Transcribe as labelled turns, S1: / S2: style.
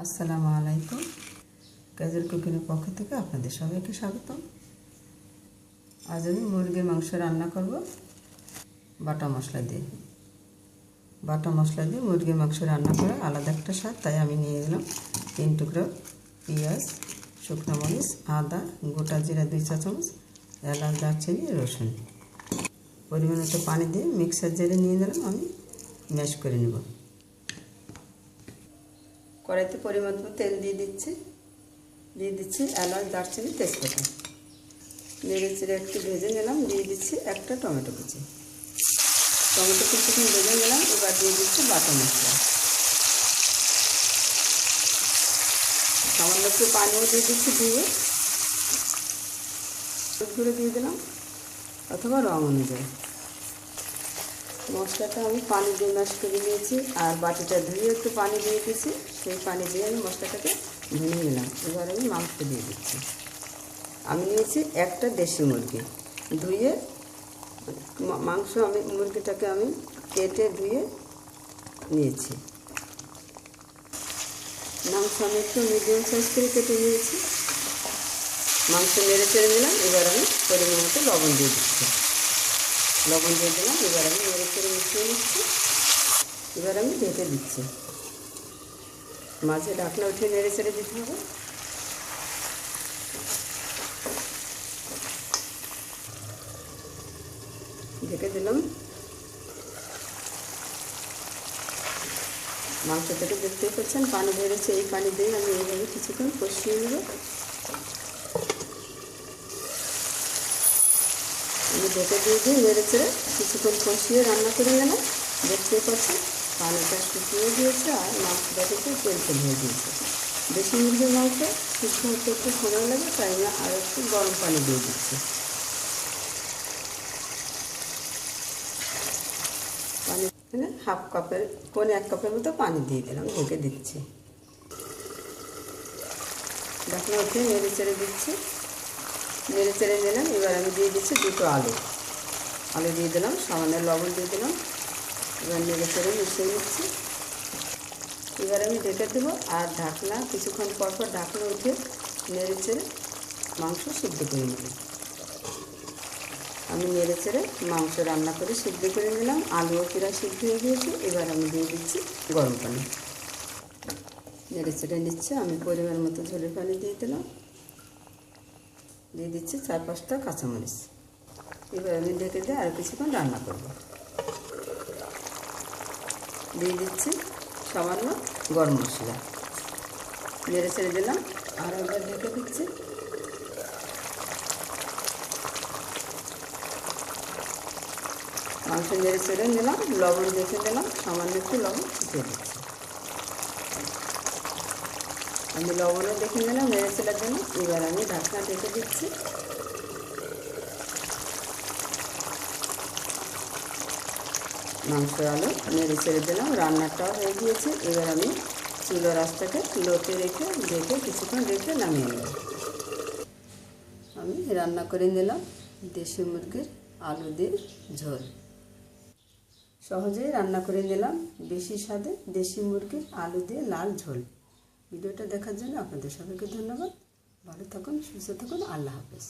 S1: আসসালামু আলাইকুম। কাজের কুকিংয়ের পক্ষ থেকে আপনাদের সবাইকে স্বাগতম। আজ আমি মুরগির মাংস রান্না করব বাটা মশলা দিয়ে। বাটা মশলা দিয়ে মুরগির মাংস রান্না করা আলাদা একটা স্বাদ, তাই আমি নিয়ে এলাম 3 টুকরো পেঁয়াজ, শুকনো মরিচ, আদা, গোটা জিরা 2 চা চামচ, এলাচ, দারচিনি, রসুন। পরিমাণ মতো পানি দিয়ে মিক্সার জারে নিয়ে নিলাম, আমি ম্যাশ করে নেব। কড়াইতে পরিমাণ মতো তেল দিয়ে দিচ্ছি এলাচ, দারচিনি, তেজপাতা। নেড়ে চেড়ে একটু ভেজে নিলাম। দিয়ে দিচ্ছি একটা টমেটো কুচি। টমেটো কুচিটা ভেজে নিলাম। এবার দিয়ে দিচ্ছি বাটা মশলা। সামান্য একটু পানিও দিয়ে দিচ্ছি। দিয়ে দিয়ে দিলাম অথবা রং অনুযায়ী। মশলাটা আমি পানি দিয়ে ম্যাশ করে নিয়েছি, আর বাটিটা ধুয়ে একটু পানি দিয়ে দিয়েছি। সেই পানি দিয়ে আমি মশলাটাকে ভেঙে নিলাম। এবার আমি মাংস দিয়ে দিচ্ছি। আমি নিয়েছি একটা দেশি মুরগি। ধুয়ে মুরগিটাকে আমি কেটে ধুয়ে নিয়েছি। মাংস আমি একটু মিডিয়াম সাইজ করে কেটে নিয়েছি। মাংস নেড়ে চেড়ে নিলাম। এবার আমি পরিমাণ মতো লবণ দিয়ে দিচ্ছি। লবণ দিয়ে দিলাম। এবার আমি নেড়ে চেড়ে মিশিয়ে নিচ্ছি। এবার আমি ঢেকে দিচ্ছি। মাঝে ঢাকনা উঠিয়ে নেড়ে চেড়ে দিতে হবে। ঢেকে দিলাম। মাংস থেকে দেখতেই পাচ্ছেন পানি বেড়েছে। এই পানি দিয়ে আমি এইভাবে কিছুক্ষণ কষিয়ে নেব। আমি ঢেকে দিয়ে নেড়ে চেড়ে কিছুক্ষণ কষিয়ে রান্না করে গেলাম। দেখতেই পাচ্ছেন পানিটা শুকিয়ে দিয়েছে, আর মাংসটা থেকে তেল হয়ে দিয়েছে। দেশি মুরগির মাংস সিদ্ধ হতে একটু সময় লাগে, তাই আমি আর একটু গরম পানি দিয়ে দিচ্ছি। পানি হাফ কাপের 1 কাপের মতো পানি দিয়ে দিলাম। ঢেকে দিচ্ছি। ঢাকনা উঠিয়ে নেড়ে চেড়ে দিচ্ছি। নেড়ে চেড়ে দিলাম। এবার আমি দিয়ে দিচ্ছি 2টো আলু দিয়ে দিলাম। সামান্য লবণ দিয়ে দিলাম। এবার নেড়ে চেড়ে মিশিয়ে নিচ্ছি। এবার আমি ঢেকে দেবো, আর কিছুক্ষণ পর ঢাকনা উঠে নেড়ে চেড়ে মাংস সিদ্ধ করে নেব। আমি নেড়ে চেড়ে মাংস রান্না করে সিদ্ধ করে নিলাম। আলুও প্রায় সিদ্ধ হয়ে গিয়েছে। এবার আমি দিয়ে দিচ্ছি গরম পানি। নেড়ে চেড়ে নিচ্ছে। আমি পরিমাণ মতো ঝোলের পানি দিয়ে দিলাম। দিয়ে দিচ্ছি 4-5টা কাঁচামরিচ। এবার আমি ঢেকে দিয়ে আর কিছুক্ষণ রান্না করব। দিয়ে দিচ্ছি সামান্য গরম মশলা। নেড়ে ছেড়ে দিলাম। আর একবার ঢেকে দিচ্ছি। মাংস নেড়ে ছেড়ে নিলাম। লবণ দেখে দিলাম। সামান্য একটু লবণ ছিটিয়ে দিচ্ছি। আমি লবণও দেখে নিলাম নেড়ে ছেড়ে জন্য। এবার আমি ঢাকনা ঢেকে দিচ্ছি। মাংস আলু নেড়ে ছেড়ে দিলাম। রান্নাটাও হয়ে গিয়েছে। এবার আমি চুলার আঁচটাকে লোতে রেখে কিছুক্ষণ নামিয়ে নেব। আমি রান্না করে নিলাম দেশি মুরগির আলু দিয়ে ঝোল। সহজেই রান্না করে নিলাম বেশি স্বাদে দেশি মুরগির আলু দিয়ে লাল ঝোল। ভিডিওটা দেখার জন্য আপনাদের সবাইকে ধন্যবাদ। ভালো থাকুন, সুস্থ থাকুন। আল্লাহ হাফেজ।